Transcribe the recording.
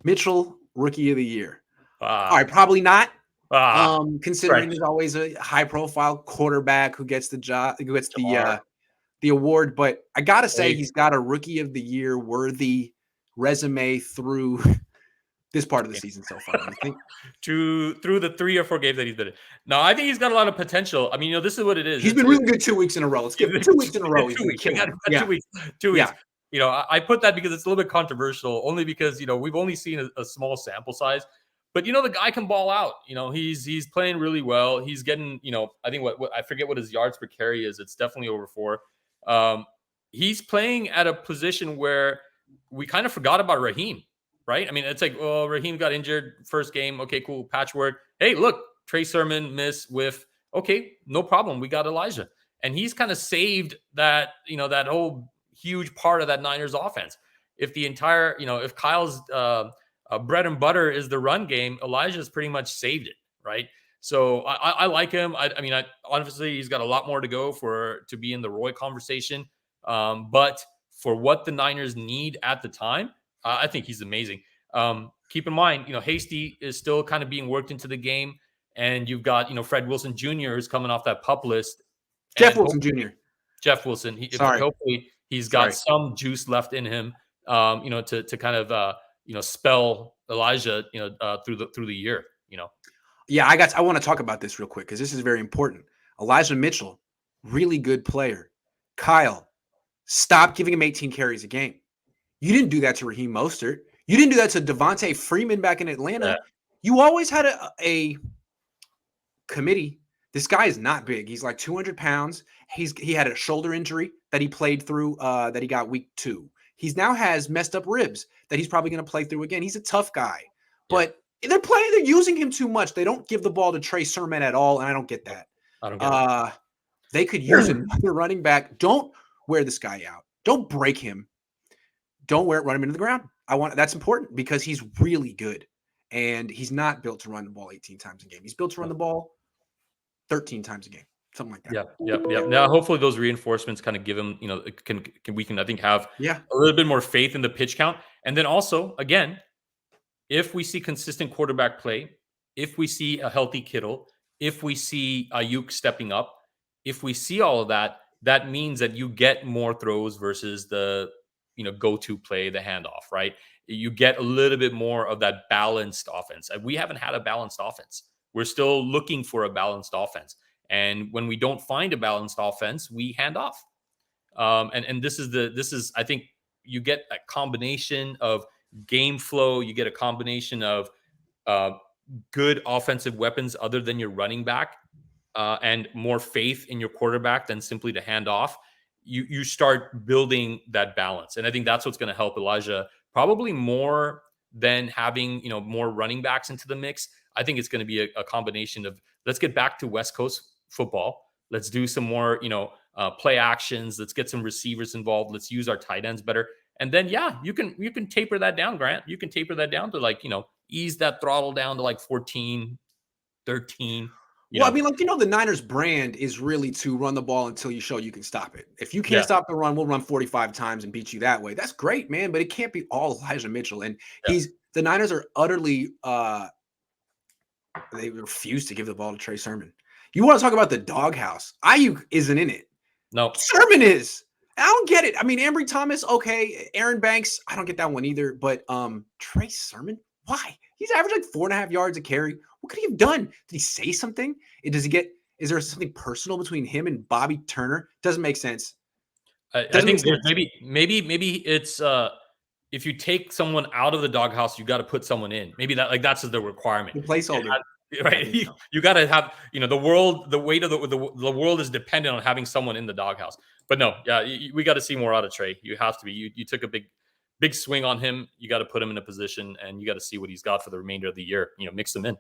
Mitchell, rookie of the year. All Ah, right, probably not. Considering Right. there's always a high-profile quarterback who gets the job, who gets the award. But I gotta say, Hey. he's got a rookie of the year worthy resume through this part of the season so far. Do you think? Through the 3 or 4 games that he's been in. No, I think he's got a lot of potential. I mean, this is what it is. He's been really good 2 weeks in a row. Let's give 2 weeks in a row. He's 2 been weeks. We got killing. Yeah, 2 weeks. 2 weeks. yeah. I put that because it's a little bit controversial, only because we've only seen a small sample size. But the guy can ball out. He's playing really well. He's getting, I think what I forget what his yards per carry is. It's definitely over 4. He's playing at a position where we kind of forgot about Raheem, right? I mean, it's like, oh, Raheem got injured first game. Okay, cool, patchwork. Hey, look, Trey Sermon miss whiff. Okay, no problem. We got Elijah, and he's kind of saved that that whole huge part of that Niners offense. If the entire if Kyle's bread and butter is the run game, Elijah's pretty much saved it, right? So I like him. I mean, honestly, he's got a lot more to go to be in the Roy conversation. But for what the Niners need at the time, I think he's amazing. Keep in mind, Hasty is still kind of being worked into the game, and you've got Fred Wilson Jr. who's coming off that pup list. Jeff Wilson Jr. Jeff Wilson. Hopefully he's got some juice left in him, to kind of spell Elijah, through the year. Yeah, I want to talk about this real quick because this is very important. Elijah Mitchell, really good player. Kyle, stop giving him 18 carries a game. You didn't do that to Raheem Mostert. You didn't do that to Devontae Freeman back in Atlanta. Yeah. You always had a committee. This guy is not big. He's like 200 pounds. He had a shoulder injury that he played through that he got week 2. He's now has messed up ribs that he's probably going to play through again. He's a tough guy. But they're using him too much. They don't give the ball to Trey Sermon at all, and I don't get that. I don't get it. They could use another running back. Don't wear this guy out. Don't break him. Don't run him into the ground. That's important because he's really good. And he's not built to run the ball 18 times a game. He's built to run the ball 13 times a game. Something like that. Yeah. Now, hopefully those reinforcements kind of give him, we can I think have a little bit more faith in the pitch count. And then also, again, if we see consistent quarterback play, if we see a healthy Kittle, if we see Ayuk stepping up, if we see all of that, that means that you get more throws versus the go-to play, the handoff, right? You get a little bit more of that balanced offense. We haven't had a balanced offense. We're still looking for a balanced offense. And when we don't find a balanced offense, we hand off. And this is I think you get a combination of game flow. You get a combination of good offensive weapons other than your running back, and more faith in your quarterback than simply to hand off. You start building that balance. And I think that's what's going to help Elijah probably more than having, more running backs into the mix. I think it's going to be a combination of, let's get back to West Coast football. Let's do some more, play actions. Let's get some receivers involved. Let's use our tight ends better. And then, you can taper that down, Grant. You can taper that down to ease that throttle down to 14, 13. I mean, the Niners brand is really to run the ball until you show you can stop it. If you can't stop the run, we'll run 45 times and beat you that way. That's great, man, but it can't be all Elijah Mitchell. And the Niners are utterly they refuse to give the ball to Trey Sermon. You want to talk about the doghouse? Ayuk isn't in it. No. Sermon is. I don't get it. I mean, Ambry Thomas, okay. Aaron Banks, I don't get that one either. But Trey Sermon, why? He's averaged 4.5 yards a carry. What could he have done? Did he say something? Is there something personal between him and Bobby Turner? Doesn't make sense. I think maybe it's if you take someone out of the doghouse, you got to put someone in. Maybe that's the requirement. The placeholder. Right. You got to have, the weight of the world is dependent on having someone in the doghouse. But no, we got to see more out of Trey. You have to be. You took a big swing on him. You got to put him in a position, and you got to see what he's got for the remainder of the year. Mix them in.